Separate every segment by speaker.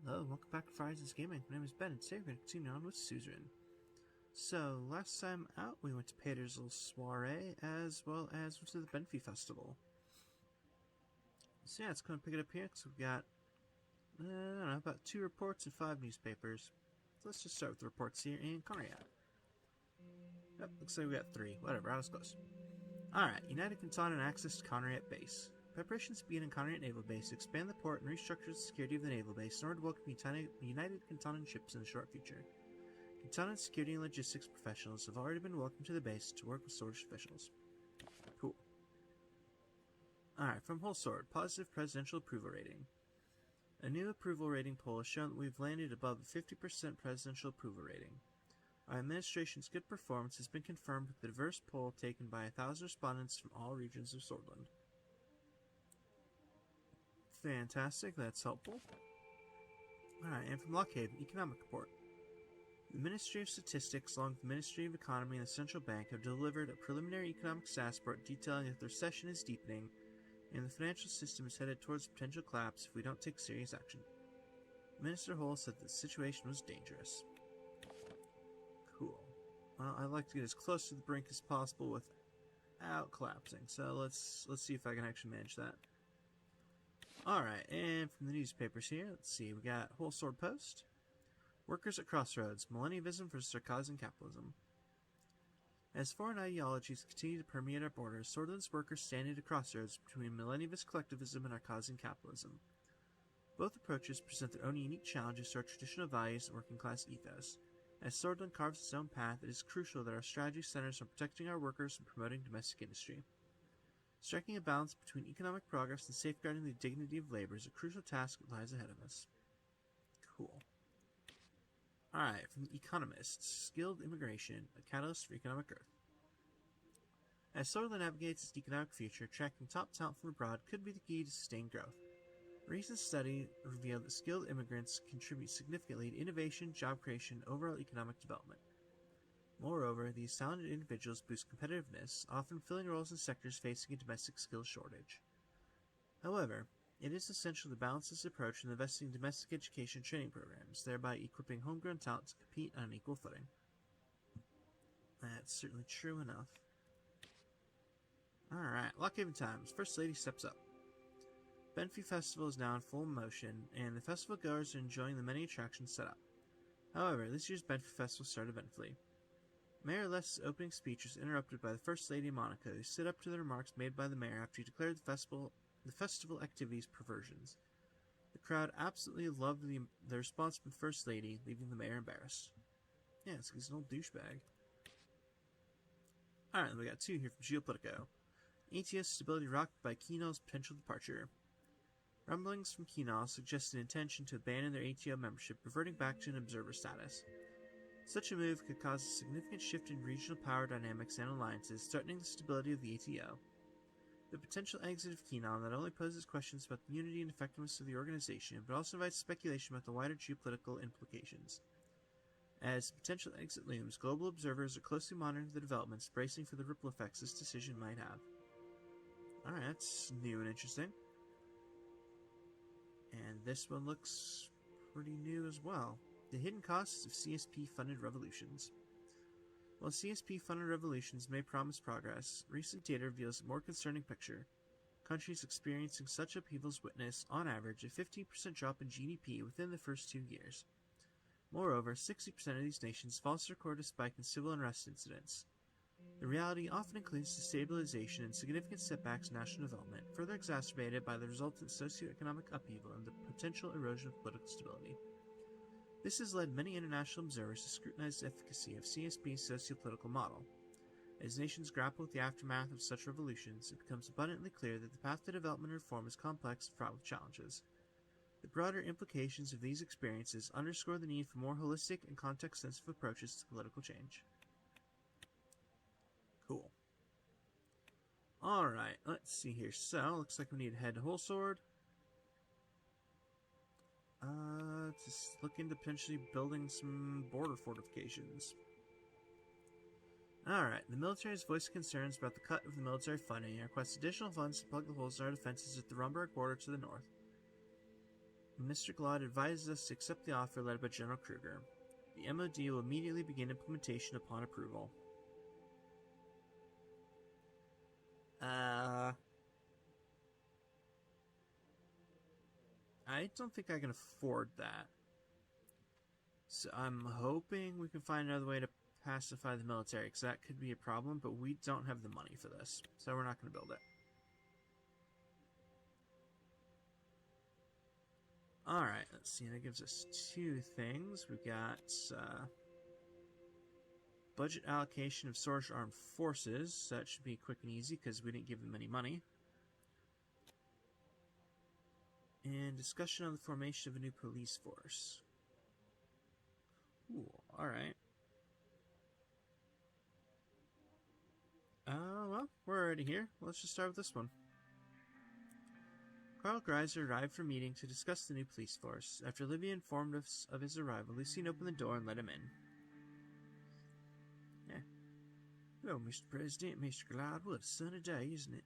Speaker 1: Hello, welcome back to Fry's Gaming. My name is Ben, and today we're going to continue on with Suzerain. So, last time out, we went to Pater's little soiree, as well as went to the Benfey Festival. So yeah, let's go and pick it up here, because we've got, I don't know, about 2 reports and 5 newspapers. So let's just start with the reports here in Conriat. Yep, looks like we got 3. Whatever, I was close. Alright, United Canton access to Conriat Base. Preparations begin in Conriat Naval Base to expand the port and restructure the security of the naval base in order to welcome United Canton ships in the short future. Canton security and logistics professionals have already been welcomed to the base to work with Sword's officials. Cool. Alright, from Whole Sword, positive presidential approval rating. A new approval rating poll has shown that we've landed above a 50% presidential approval rating. Our administration's good performance has been confirmed with the diverse poll taken by 1,000 respondents from all regions of Swordland. Fantastic, that's helpful. Alright, and from Lockhaven, Economic Report. The Ministry of Statistics, along with the Ministry of Economy and the Central Bank, have delivered a preliminary economic status report detailing that the recession is deepening and the financial system is headed towards potential collapse if we don't take serious action. Minister Hull said that the situation was dangerous. Cool. Well, I'd like to get as close to the brink as possible without collapsing, so let's see if I can actually manage that. Alright, and from the newspapers here, let's see, we got Whole Sword Post. Workers at Crossroads, Millennivism versus Sarcasm Capitalism. As foreign ideologies continue to permeate our borders, Swordland's workers stand at a crossroads between Millennialist collectivism and Arcasian capitalism. Both approaches present their own unique challenges to our traditional values and working class ethos. As Swordland carves its own path, it is crucial that our strategy centers on protecting our workers and promoting domestic industry. Striking a balance between economic progress and safeguarding the dignity of labor is a crucial task that lies ahead of us. Cool. Alright, from The Economist, Skilled Immigration, a Catalyst for Economic Growth. As Swordland navigates its economic future, attracting top talent from abroad could be the key to sustained growth. A recent study revealed that skilled immigrants contribute significantly to innovation, job creation, and overall economic development. Moreover, these talented individuals boost competitiveness, often filling roles in sectors facing a domestic skills shortage. However, it is essential to balance this approach in investing in domestic education training programs, thereby equipping homegrown talent to compete on an equal footing. That's certainly true enough. Alright, Lockhaven Times. First Lady steps up. Benfey Festival is now in full motion, and the festival goers are enjoying the many attractions set up. However, this year's Benfey Festival started eventfully. Mayor Less's opening speech was interrupted by the First Lady Monica, who stood up to the remarks made by the mayor after he declared the festival activities perversions. The crowd absolutely loved the response from the First Lady, leaving the mayor embarrassed. Yeah, he's an old douchebag. Alright, we got 2 here from Geopolitico. ATS stability rocked by Kinal's potential departure. Rumblings from Kinal suggest an intention to abandon their ATO membership, reverting back to an observer status. Such a move could cause a significant shift in regional power dynamics and alliances, threatening the stability of the ATO. The potential exit of Kinal not only poses questions about the unity and effectiveness of the organization, but also invites speculation about the wider geopolitical implications. As the potential exit looms, global observers are closely monitoring the developments, bracing for the ripple effects this decision might have. Alright, that's new and interesting. And this one looks pretty new as well. The hidden costs of CSP-funded revolutions. While CSP-funded revolutions may promise progress, recent data reveals a more concerning picture. Countries experiencing such upheavals witness, on average, a 15% drop in GDP within the first 2 years. Moreover, 60% of these nations falsely record a spike in civil unrest incidents. The reality often includes destabilization and significant setbacks in national development, further exacerbated by the resultant socioeconomic upheaval and the potential erosion of political stability. This has led many international observers to scrutinize the efficacy of CSP's socio-political model. As nations grapple with the aftermath of such revolutions, it becomes abundantly clear that the path to development and reform is complex and fraught with challenges. The broader implications of these experiences underscore the need for more holistic and context-sensitive approaches to political change. Cool. Alright, let's see here. So, looks like we need to head to Whole Sword. Just look into potentially building some border fortifications. Alright, the military has voiced concerns about the cut of the military funding and requests additional funds to plug the holes in our defenses at the Rumberg border to the north. Mr. Glad advises us to accept the offer led by General Kruger. The MOD will immediately begin implementation upon approval. I don't think I can afford that. So I'm hoping we can find another way to pacify the military, because that could be a problem, but we don't have the money for this, so we're not going to build it. Alright, let's see, that gives us two things. We've got budget allocation of Sorge Armed Forces, so that should be quick and easy because we didn't give them any money. And discussion on the formation of a new police force. Ooh, alright. Well, we're already here. Let's just start with this one. Karl Greiser arrived for a meeting to discuss the new police force. After Olivia informed us of his arrival, Lucien opened the door and let him in. Yeah. Hello, Mr. President, Mr. Glad. What a sunny day, isn't it?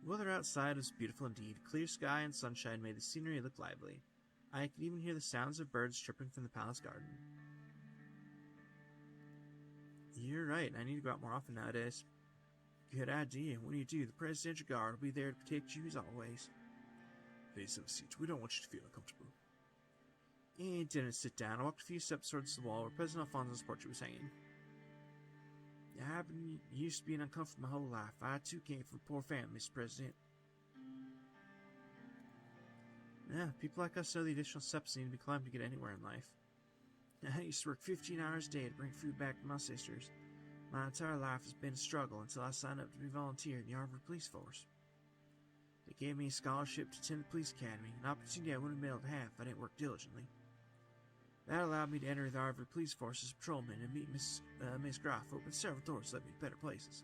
Speaker 1: The weather outside was beautiful indeed. Clear sky and sunshine made the scenery look lively. I could even hear the sounds of birds chirping from the palace garden. You're right, I need to go out more often nowadays. Good idea. When you do, the Presidential Guard will be there to protect you as always. Please have a seat. We don't want you to feel uncomfortable. And didn't sit down. I walked a few steps towards the wall where President Alfonso's portrait was hanging. I've been used to being uncomfortable my whole life. I too came from a poor family, Mr. President. Yeah, people like us know the additional steps need to be climbed to get anywhere in life. I used to work 15 hours a day to bring food back to my sisters. My entire life has been a struggle until I signed up to be a volunteer in the Armored Police Force. They gave me a scholarship to attend the police academy, an opportunity I wouldn't have been able to have if I didn't work diligently. That allowed me to enter the Armored Police Force as a patrolman and meet Miss Graff, opened several doors that led me to better places.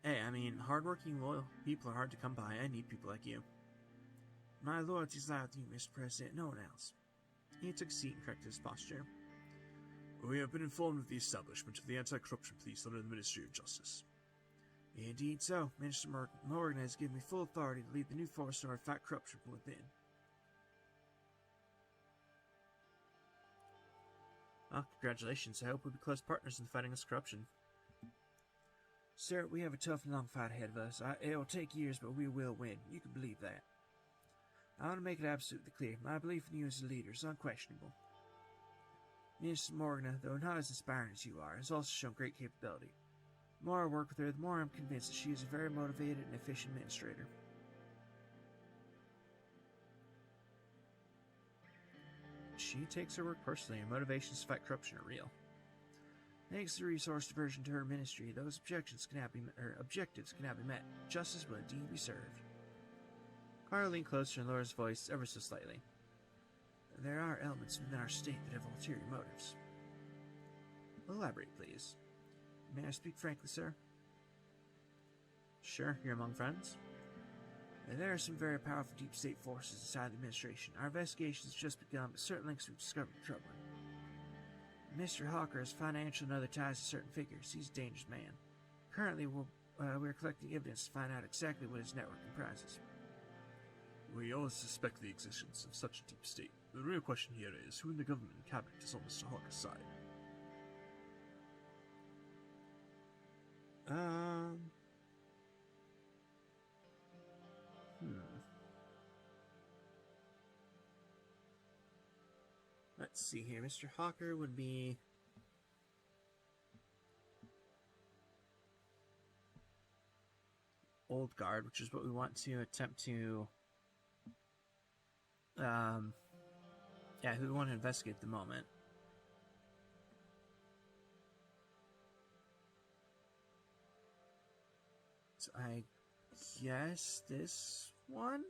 Speaker 1: Hey, I mean, hardworking, loyal people are hard to come by. I need people like you. My loyalties lie with you, Mr. President, no one else. He took a seat and corrected his posture. We have been informed of the establishment of the Anti-Corruption Police under the Ministry of Justice. Indeed so. Minister Morgan has given me full authority to lead the new force in order to fight corruption from within. Well, congratulations. I hope we'll be close partners in fighting this corruption. Sir, we have a tough and long fight ahead of us. It will take years, but we will win. You can believe that. I want to make it absolutely clear. My belief in you as a leader is unquestionable. Minister Morgana, though not as inspiring as you are, has also shown great capability. The more I work with her, the more I'm convinced that she is a very motivated and efficient administrator. She takes her work personally, and motivations to fight corruption are real. Thanks to the resource diversion to her ministry, those objectives cannot be met. Justice will indeed be served. Karl leaned closer and lowered his voice ever so slightly. There are elements within our state that have ulterior motives. Elaborate, please. May I speak frankly, sir? Sure, you're among friends. There are some very powerful deep state forces inside the administration. Our investigation has just begun, but certain links we've discovered are troubling. Mr. Hawker has financial and other ties to certain figures. He's a dangerous man. Currently, we're collecting evidence to find out exactly what his network comprises. We all suspect the existence of such a deep state. The real question here is, who in the government and cabinet is on Mr. Hawker's side? Let's see here. Mr. Hawker would be... Old Guard, which is what we want to attempt to... yeah, who we want to investigate at the moment. So I guess this one?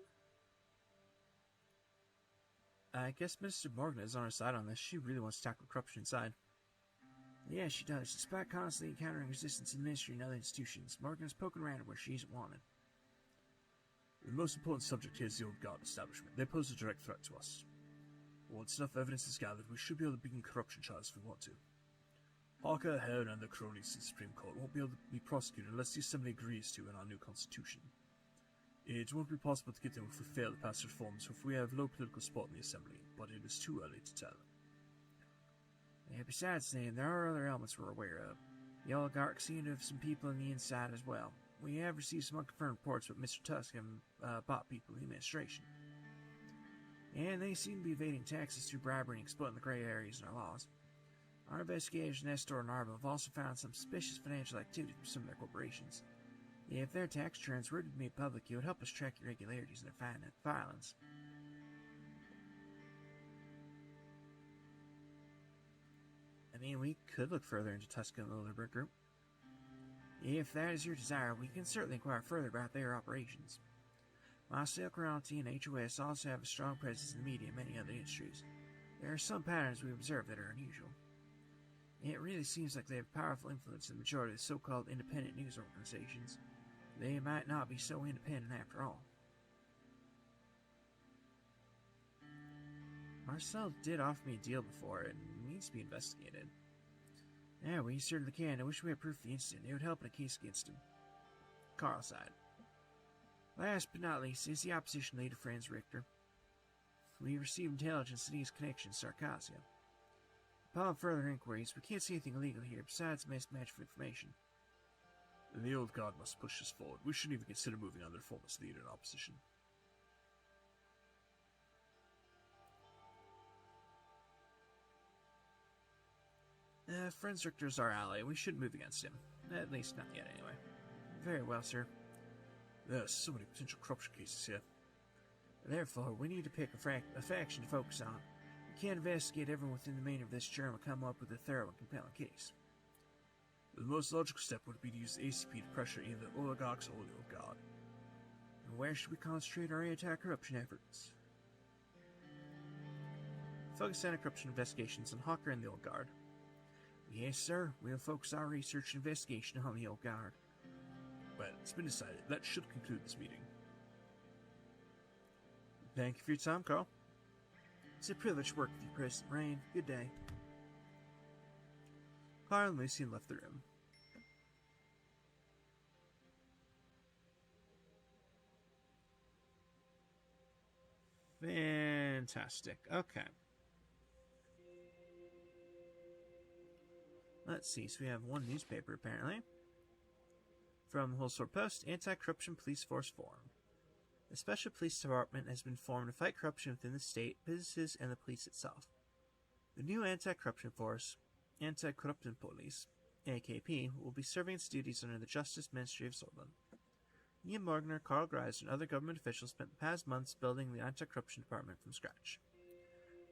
Speaker 1: I guess Mr. Morgan is on our side on this. She really wants to tackle corruption inside. Yeah, she does. Despite constantly encountering resistance in the ministry and other institutions, Morgan is poking around where she isn't wanted. The most important subject here is the Old Guard establishment. They pose a direct threat to us. Once enough evidence is gathered, we should be able to begin corruption charges if we want to. Hawker, Heron, and the cronies in the Supreme Court won't be able to be prosecuted unless the Assembly agrees to in our new constitution.
Speaker 2: It won't be possible to get them if we fail to pass reforms or if we have low political support in the Assembly, but it is too early to tell.
Speaker 3: Yeah, besides then, there are other elements we're aware of. The oligarchs seem to have some people on the inside as well. We have received some unconfirmed reports that Mr. Tusk have bought people in the administration. And they seem to be evading taxes through bribery and exploiting the gray areas in our laws. Our investigators in Estor and Arbo have also found some suspicious financial activity from some of their corporations. If their tax returns were to be made public, it would help us track irregularities in their filings.
Speaker 1: I mean, we could look further into Tuscan and the Liberate Group.
Speaker 3: If that is your desire, we can certainly inquire further about their operations. While Silk Royalty and HOS also have a strong presence in the media and many other industries, there are some patterns we observe that are unusual. It really seems like they have powerful influence in the majority of the so-called independent news organizations. They might not be so independent after all.
Speaker 1: Marcel did offer me a deal before, and it needs to be investigated.
Speaker 3: Yeah, we certainly can. I wish we had proof of the incident. It would help in a case against him.
Speaker 1: Karl sighed.
Speaker 3: Last but not least is the opposition leader, Franz Richter. We received intelligence that he has connections to Sarkazia. Upon further inquiries, we can't see anything illegal here besides a mismatch of information.
Speaker 2: The old guard must push us forward. We shouldn't even consider moving on their foremost leader in opposition.
Speaker 1: Franz Richter's our ally. We shouldn't move against him. At least not yet, anyway.
Speaker 3: Very well, sir.
Speaker 2: There's so many potential corruption cases here.
Speaker 3: Therefore, we need to pick a faction to focus on. We can't investigate everyone within the domain of this germ and come up with a thorough and compelling case.
Speaker 2: The most logical step would be to use ACP to pressure either the oligarchs or the old guard.
Speaker 3: And where should we concentrate our anti-corruption efforts?
Speaker 1: Focus anti-corruption investigations on Hawker and the old guard.
Speaker 3: Yes, sir. We'll focus our research and investigation on the old guard.
Speaker 2: Well, it's been decided. That should conclude this meeting.
Speaker 1: Thank you for your time, Karl.
Speaker 3: It's a privilege to work with you, President Rain. Good day.
Speaker 1: Karl and Lucian left the room. Fantastic. Okay. Let's see. So we have one newspaper, apparently. From the Holsworth Post, Anti-Corruption Police Force formed. A special police department has been formed to fight corruption within the state, businesses, and the police itself. The new anti-corruption force, Anti-Corruption Police, AKP, will be serving its duties under the Justice Ministry of Sortland. Ian Morgner, Karl Greiser, and other government officials spent the past months building the anti-corruption department from scratch.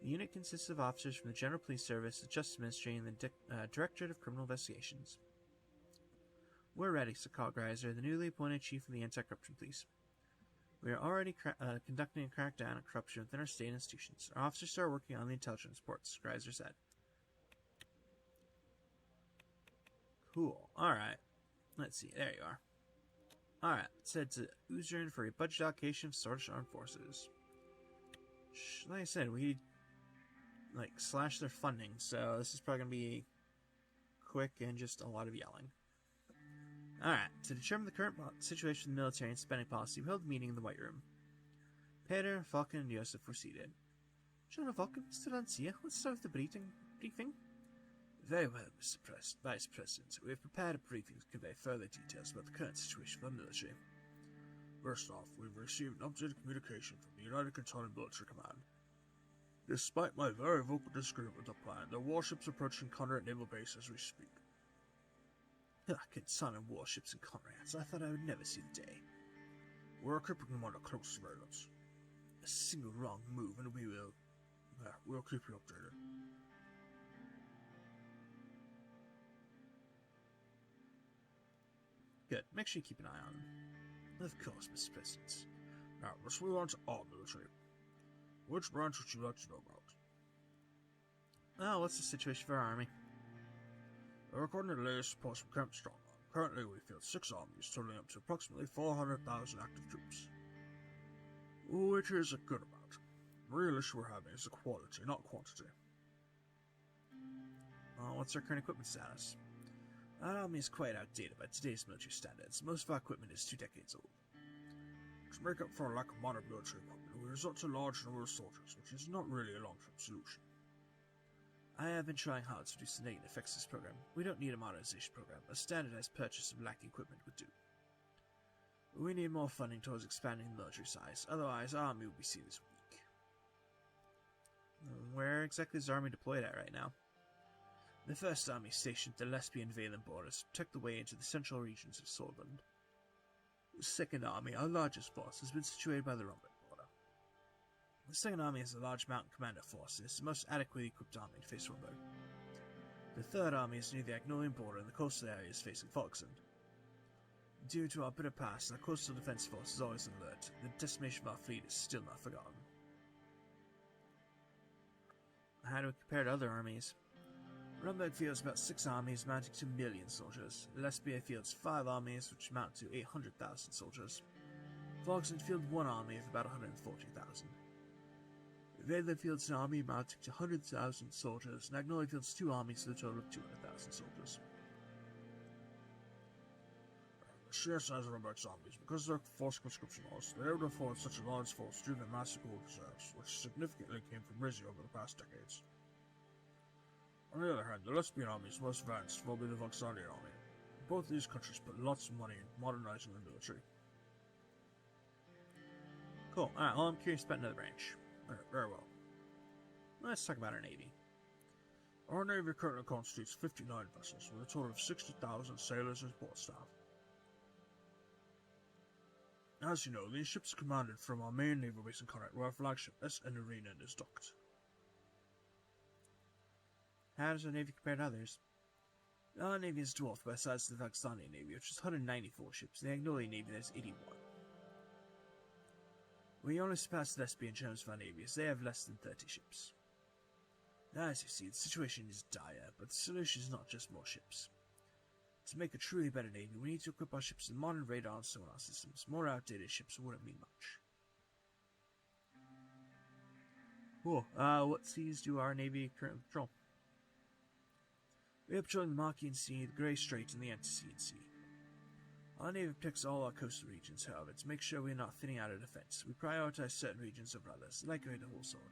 Speaker 1: The unit consists of officers from the General Police Service, the Justice Ministry, and the Directorate of Criminal Investigations. We're ready, said Karl Greiser, the newly appointed chief of the Anti-Corruption Police. We are already conducting a crackdown on corruption within our state institutions. Our officers are working on the intelligence reports, Greiser said. Cool. Alright. Let's see. There you are. Alright. Let's head to Suzerain for a budget allocation of Swordfish Armed Forces. Like I said, we slash their funding, so this is probably going to be quick and just a lot of yelling. Alright, to determine the current situation in the military and spending policy, we held a meeting in the White Room. Peter, Falcon, and Joseph were seated. General Falcon, Mr. Lancia, let's start with the briefing. Very well, Mr. Vice President. We have prepared a briefing to convey further details about the current situation of our military.
Speaker 2: First off, we've received an updated communication from the United Canton Military Command. Despite my very vocal disagreement with the plan, their warships are approaching Conrad Naval Base as we speak.
Speaker 1: Canton warships and Conrads. I thought I would never see the day.
Speaker 2: We're keeping them under close surveillance.
Speaker 1: A single wrong move and we will...
Speaker 2: we'll keep you updated.
Speaker 1: Good. Make sure you keep an eye on them. Of course, Mr. President.
Speaker 2: Now, let's move on to our military. Which branch would you like to know about?
Speaker 1: Oh, what's the situation for our army?
Speaker 2: According to the latest reports from Camp Strongman, currently we field 6 armies totaling up to approximately 400,000 active troops. Which is a good amount. The real issue we're having is the quality, not quantity.
Speaker 1: What's our current equipment status? Our army is quite outdated by today's military standards. Most of our equipment is 2 decades old.
Speaker 2: To make up for a lack of modern military equipment, we resort to large number of soldiers, which is not really a long-term solution.
Speaker 3: I have been trying hard to reduce the negative effects of this program. We don't need a modernization program. A standardized purchase of lacking equipment would do. We need more funding towards expanding the military size, otherwise our army will be seen as weak.
Speaker 1: Where exactly is the army deployed at right now?
Speaker 3: The First Army stationed at the Lesbian Valen borders to protect the way into the central regions of Sorland. The Second Army, our largest force, has been situated by the Rumbek border. The Second Army is a large mountain commander force and is the most adequately equipped army to face Rumbek. The Third Army is near the Agnolian border and the coastal areas facing Falksund. Due to our bitter past, our coastal defense force is always alert. The decimation of our fleet is still not forgotten.
Speaker 1: How do we compare to other armies?
Speaker 3: Rumbek fields about 6 armies amounting to 1 million soldiers. Lesbia fields 5 armies which amount to 800,000 soldiers. Falksund field 1 army of about 140,000. Valen fields an army amounting to 100,000 soldiers, and Agnoli fields 2 armies with a total of 200,000 soldiers.
Speaker 2: The sheer size of Rumbek's armies, because of their forced conscription laws, they were able to afford such a large force due to their massive gold reserves, which significantly came from Rizzi over the past decades. On the other hand, the Lesbian army's most advanced will be the Voxanian army. Both these countries put lots of money in modernizing their military.
Speaker 1: Cool. Alright, well, I'm curious about another branch.
Speaker 2: Very well.
Speaker 1: Let's talk about our navy.
Speaker 2: Our navy currently constitutes 59 vessels, with a total of 60,000 sailors and support staff. As you know, these ships are commanded from our main naval base in Connacht, where our flagship S.N. Arena is docked.
Speaker 1: How does our navy compare to others?
Speaker 3: Our navy is dwarfed by the size of the Vaxanian navy, which is 194 ships, and the Agnolian navy that is 81. We only surpass the Lesbian in terms of our navy, as they have less than 30 ships. As you see, the situation is dire, but the solution is not just more ships. To make a truly better navy, we need to equip our ships with modern radar and sonar systems. More outdated ships wouldn't mean much.
Speaker 1: Cool. What seas do our navy currently patrol?
Speaker 3: We are patrolling the Marquian Sea, the Grey Strait, and the Antecedent Sea. Our navy protects all our coastal regions, however, to make sure we are not thinning out our defense. We prioritize certain regions over others, like the Whole Sword.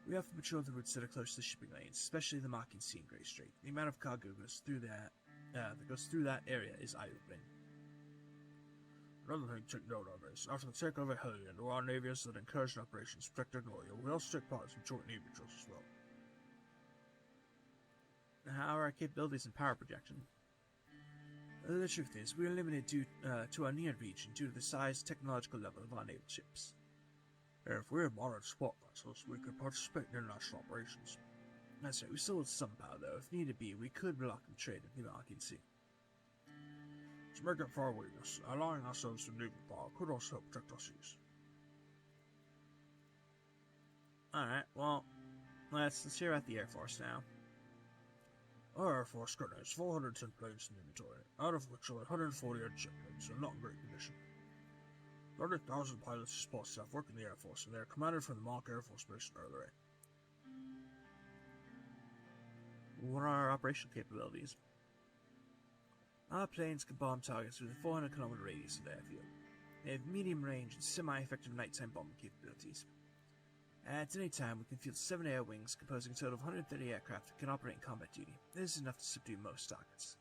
Speaker 3: We often patrol the routes that are close to the shipping lanes, especially the Marquian Sea and Grey Strait. The amount of cargo that goes through that area is eye-opening.
Speaker 2: Another thing to take note of is, after the takeover of Hellion, our navy has led incursion operations to protect Agnolia. We also take part in joint navy drills as well.
Speaker 1: How are our capabilities in power projection?
Speaker 3: The truth is, we are limited due to our near region due to the size and technological level of our naval ships.
Speaker 2: If we had modern support vessels, we could participate in international operations.
Speaker 3: That's right, we still have some power though. If needed be, we could block the trade of the Marquian Sea.
Speaker 2: To make up for our weakness, allowing ourselves to naval power could also help protect our seas.
Speaker 1: Alright, well, let's hear about the Air Force now.
Speaker 2: Our Air Force currently has 410 planes in inventory, out of which only 140 are jet planes and not in great condition. 30,000 pilots and support staff work in the Air Force, and they are commanded from the Mark Air Force Base in Earleray.
Speaker 1: What are our operational capabilities?
Speaker 3: Our planes can bomb targets with a 400-kilometer radius of the airfield. They have medium-range and semi-effective nighttime bombing capabilities. At any time, we can field 7 air wings, composing a total of 130 aircraft that can operate in combat duty. This is enough to subdue most targets.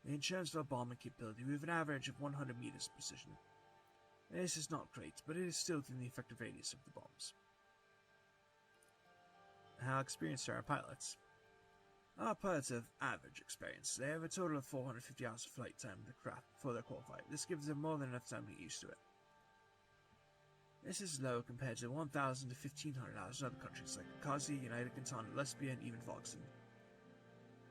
Speaker 3: In terms of our bombing capability, we have an average of 100 meters precision. This is not great, but it is still within the effective radius of the bombs.
Speaker 1: How experienced are our pilots?
Speaker 3: Our pilots have average experience. They have a total of 450 hours of flight time with the craft before they're qualified. This gives them more than enough time to get used to it. This is low compared to 1,000 to 1,500 hours in other countries like Kazi, United Canton, Lesbia, and even Volkson.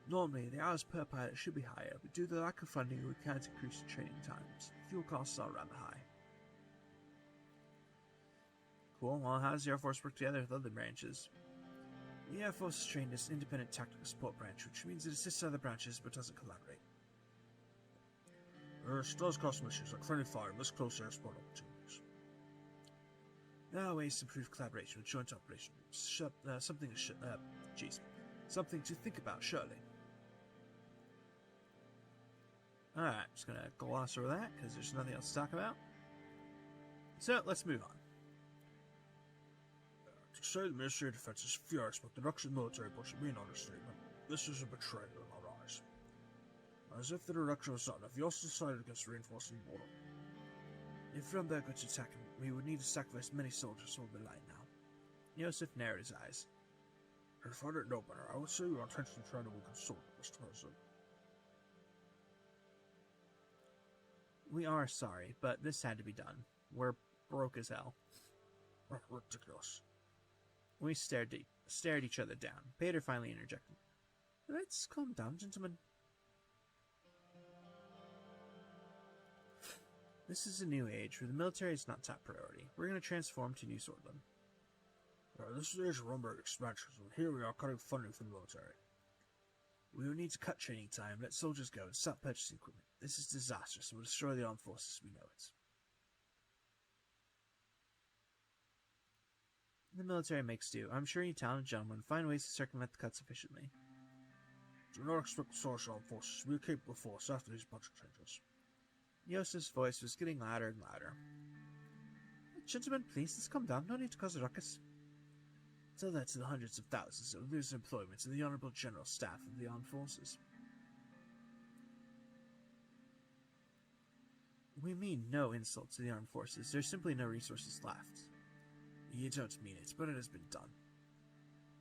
Speaker 3: Normally, the hours per pilot should be higher, but due to the lack of funding, we can't increase the training times. Fuel costs are rather high.
Speaker 1: Cool, well, how does the Air Force work together with other branches?
Speaker 3: The Air Force is trained as an independent tactical support branch, which means it assists other branches but doesn't collaborate.
Speaker 2: This does cause some issues like friendly fire and this close air support opportunities.
Speaker 3: There are ways to improve collaboration with joint operation groups. Something to think about, surely.
Speaker 1: Alright, just gonna gloss over that, because there's nothing else to talk about. So, let's move on.
Speaker 2: To say the Ministry of Defense is furious with the reduction of military push would be an understatement. This is a betrayal in our eyes. As if the reduction was not enough, you also decided against reinforcing the border.
Speaker 3: If Rumberg were to attack him, we would need to sacrifice many soldiers over the line now. Yosef narrowed his eyes.
Speaker 2: If I didn't know better, I would say you are intentionally trying to weaken Sword, Mr. President.
Speaker 1: We are sorry, but this had to be done. We're broke as hell.
Speaker 2: Ridiculous.
Speaker 1: We stared each other down. Peter finally interjected. Let's calm down, gentlemen. This is a new age where the military is not top priority. We're going to transform to New Swordland.
Speaker 2: This is the age of Rumberg expansions, and here we are cutting funding for the military.
Speaker 3: We will need to cut training time, let soldiers go, and stop purchasing equipment. This is disastrous and will destroy the armed forces as we know it.
Speaker 1: The military makes do. I'm sure you talented gentlemen find ways to circumvent the cuts efficiently.
Speaker 2: Do not expect the Source Armed Forces to be a capable force after these budget changes.
Speaker 1: Yosef's voice was getting louder and louder. Gentlemen, please, let's calm down. No need to cause a ruckus.
Speaker 3: Tell that to the hundreds of thousands that will lose employment in the Honorable General Staff of the Armed Forces.
Speaker 1: We mean no insult to the armed forces. There's simply no resources left.
Speaker 3: You don't mean it, but it has been done.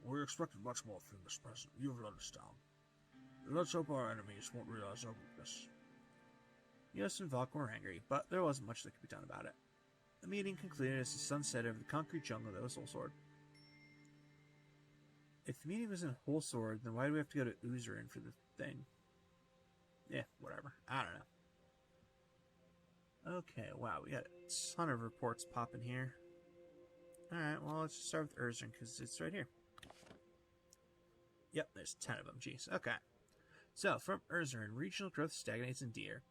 Speaker 2: We expected much more from Mr. President. You will understand. Let's hope our enemies won't realize our weakness.
Speaker 1: Yost and Valk were angry, but there wasn't much that could be done about it. The meeting concluded as the sun set over the concrete jungle that was Holsword. If the meeting was in Holsword, then why do we have to go to Suzerain for the thing? Yeah, whatever. I don't know. Okay, wow, we got a ton of reports popping here. Alright, well, let's just start with Suzerain, because it's right here. Yep, there's 10 of them, jeez. Okay. So, from Suzerain, regional growth stagnates in Deer.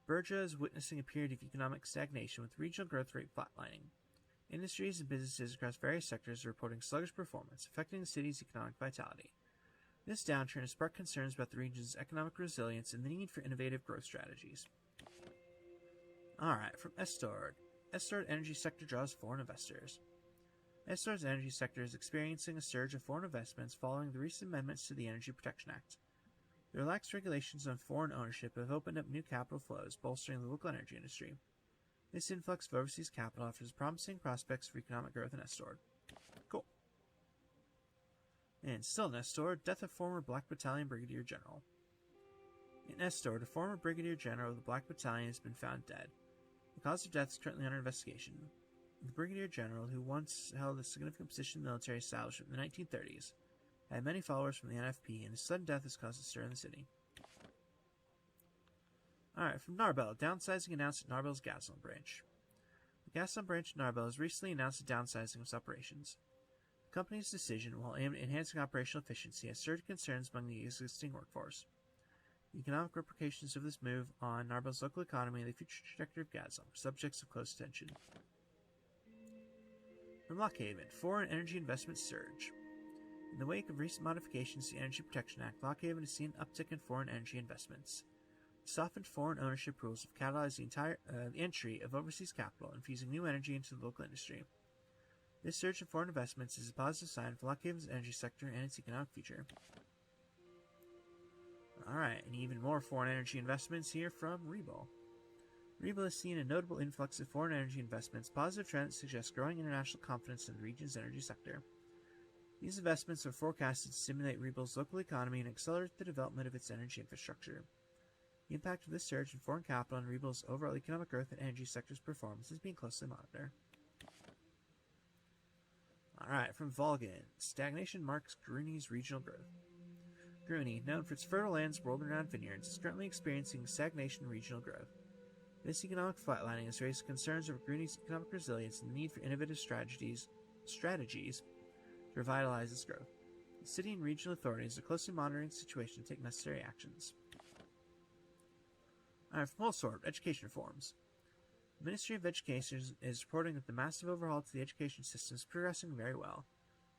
Speaker 1: Berja is witnessing a period of economic stagnation with regional growth rate flatlining. Industries and businesses across various sectors are reporting sluggish performance, affecting the city's economic vitality. This downturn has sparked concerns about the region's economic resilience and the need for innovative growth strategies. Alright, from Estord. Estord energy sector draws foreign investors. Estord's energy sector is experiencing a surge of foreign investments following the recent amendments to the Energy Protection Act. The relaxed regulations on foreign ownership have opened up new capital flows, bolstering the local energy industry. This influx of overseas capital offers promising prospects for economic growth in Estord. Cool. And still in Estord, death of former Black Battalion Brigadier General. In Estord, a former Brigadier General of the Black Battalion has been found dead. The cause of death is currently under investigation. The Brigadier General, who once held a significant position in the military establishment in the 1930s, had many followers from the NFP, and his sudden death has caused a stir in the city. Alright, from Narbel, downsizing announced at Narbel's Gaslamp branch. The Gaslamp branch of Narbel has recently announced a downsizing of its operations. The company's decision, while aimed at enhancing operational efficiency, has stirred concerns among the existing workforce. The economic repercussions of this move on Narbel's local economy and the future trajectory of Gaslamp are subjects of close attention. From Lockhaven, foreign energy investments surge. In the wake of recent modifications to the Energy Protection Act, Lockhaven has seen an uptick in foreign energy investments. Softened foreign ownership rules have catalyzed the entry of overseas capital, infusing new energy into the local industry. This surge in foreign investments is a positive sign for Lockhaven's energy sector and its economic future. Alright, and even more foreign energy investments here from Rebel. Rebel has seen a notable influx of foreign energy investments, positive trends suggest growing international confidence in the region's energy sector. These investments are forecasted to stimulate Rebel's local economy and accelerate the development of its energy infrastructure. The impact of this surge in foreign capital on Rebel's overall economic growth and energy sector's performance is being closely monitored. Alright, from Volgan, stagnation marks Gruny's regional growth. Gruny, known for its fertile lands and world-renowned vineyards, is currently experiencing stagnation and regional growth. This economic flatlining has raised concerns over Gruny's economic resilience and the need for innovative strategies to revitalize its growth. The city and regional authorities are closely monitoring the situation to take necessary actions. From Holsword, education reforms. The Ministry of Education is reporting that the massive overhaul to the education system is progressing very well.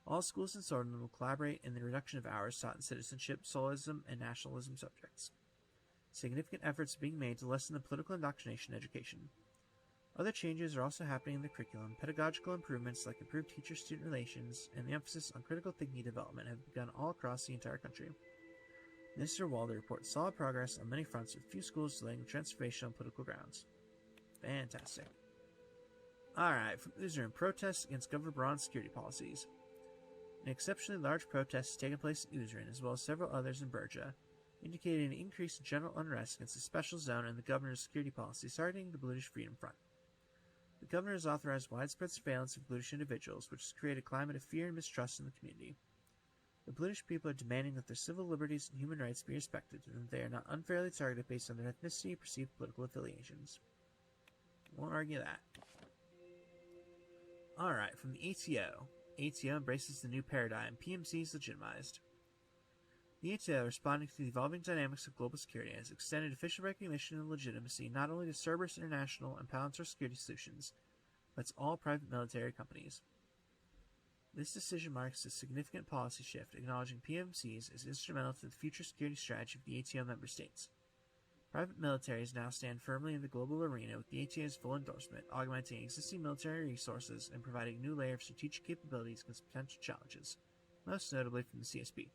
Speaker 1: All schools in Swordland will collaborate in the reduction of hours taught in citizenship, socialism, and nationalism subjects. Significant efforts are being made to lessen the political indoctrination in education. Other changes are also happening in the curriculum. Pedagogical improvements like improved teacher-student relations and the emphasis on critical thinking development have begun all across the entire country. Minister Walder reports solid progress on many fronts, with few schools delaying the transformation on political grounds. Fantastic. Alright, from Suzerain, protests against Governor Braun's security policies. An exceptionally large protest has taken place in Suzerain, as well as several others in Berja, indicating an increase in general unrest against the special zone and the governor's security policies targeting the Blutish Freedom Front. The governor has authorized widespread surveillance of Blutish individuals, which has created a climate of fear and mistrust in the community. The Blutish people are demanding that their civil liberties and human rights be respected, and that they are not unfairly targeted based on their ethnicity or perceived political affiliations. Won't argue that. Alright, from the ATO. ATO embraces the new paradigm. PMC is legitimized. The ATO, responding to the evolving dynamics of global security, has extended official recognition and legitimacy not only to Cerberus International and Palantir Security Solutions, but to all private military companies. This decision marks a significant policy shift, acknowledging PMCs as instrumental to the future security strategy of the ATO member states. Private militaries now stand firmly in the global arena with the ATO's full endorsement, augmenting existing military resources and providing a new layer of strategic capabilities against potential challenges, most notably from the CSP.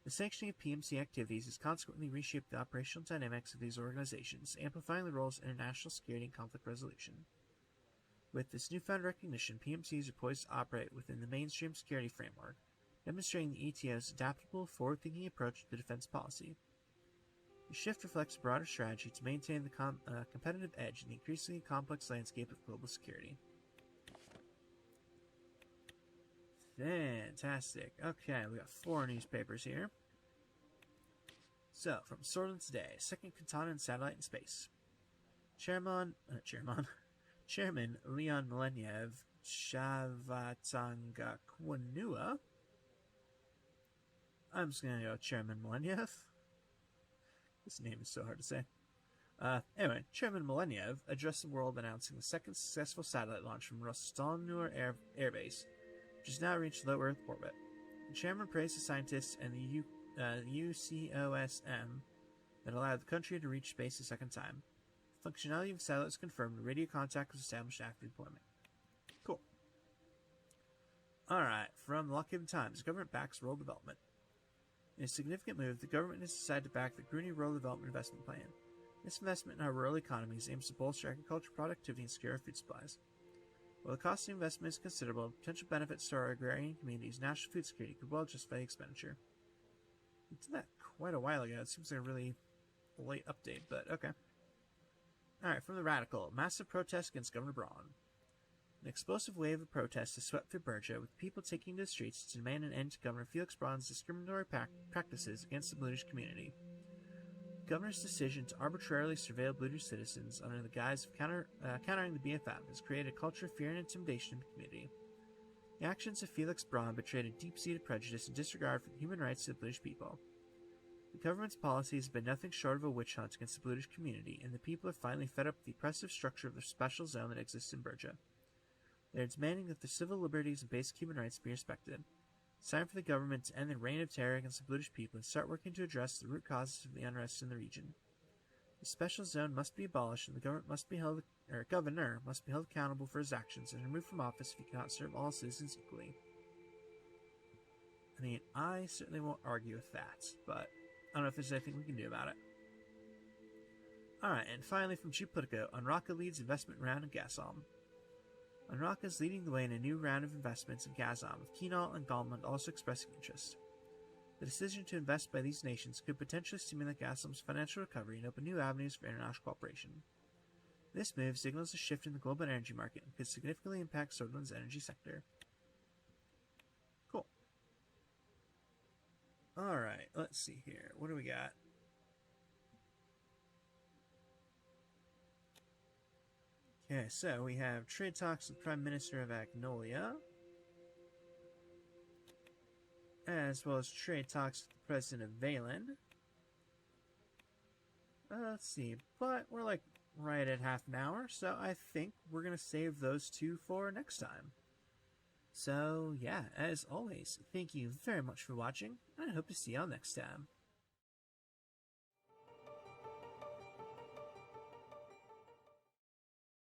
Speaker 1: The sanctioning of PMC activities has consequently reshaped the operational dynamics of these organizations, amplifying the roles of international security and conflict resolution. With this newfound recognition, PMCs are poised to operate within the mainstream security framework, demonstrating the ATO's adaptable, forward-thinking approach to defense policy. The shift reflects a broader strategy to maintain the competitive edge in the increasingly complex landscape of global security. Fantastic. Okay, we got 4 newspapers here. So, from Sorlin Today, Second Katana and Satellite in Space. Chairman Leon Mileniev Shavatangakwanua. I'm just going to go Chairman Mileniev. This name is so hard to say. Anyway, Chairman Mileniev addressed the world announcing the second successful satellite launch from Rostomnur Air Base, which has now reached low Earth orbit. The chairman praised the scientists and the UCOSM that allowed the country to reach space a second time. The functionality of the satellite was confirmed and radio contact was established after deployment. Cool. Alright, from the Lockhaven Times, the government backs rural development. In a significant move, the government has decided to back the Gruny Rural Development Investment Plan. This investment in our rural economies aims to bolster agricultural productivity and secure food supplies. While the cost of the investment is considerable, potential benefits to our agrarian communities' national food security could well justify the expenditure. We did that quite a while ago. It seems like a really late update, but okay. Alright, from the Radical, massive protest against Governor Braun. An explosive wave of protests has swept through Berja, with people taking to the streets to demand an end to Governor Felix Braun's discriminatory practices against the Blutish community. The governor's decision to arbitrarily surveil Blutish citizens under the guise of countering the BFM has created a culture of fear and intimidation in the community. The actions of Felix Braun betrayed a deep-seated prejudice and disregard for the human rights of the Blutish people. The government's policies have been nothing short of a witch hunt against the Blutish community, and the people are finally fed up with the oppressive structure of the special zone that exists in Berja. They are demanding that their civil liberties and basic human rights be respected. It's time for the government to end the reign of terror against the Blutish people and start working to address the root causes of the unrest in the region. The special zone must be abolished, and the governor must be held accountable for his actions and removed from office if he cannot serve all citizens equally. I mean, I certainly won't argue with that, but I don't know if there's anything we can do about it. Alright, and finally from Politico, Unraka leads investment round in Gasom. Unraka is leading the way in a new round of investments in Gazom, with Kinal and Galmund also expressing interest. The decision to invest by these nations could potentially stimulate Gazom's financial recovery and open new avenues for international cooperation. This move signals a shift in the global energy market and could significantly impact Sordland's energy sector. Cool. Alright, let's see here. What do we got? Okay, so we have trade talks with the Prime Minister of Agnolia, as well as trade talks with the President of Valen. Let's see, but we're like right at half an hour, so I think we're going to save those two for next time. So yeah, as always, thank you very much for watching, and I hope to see y'all next time.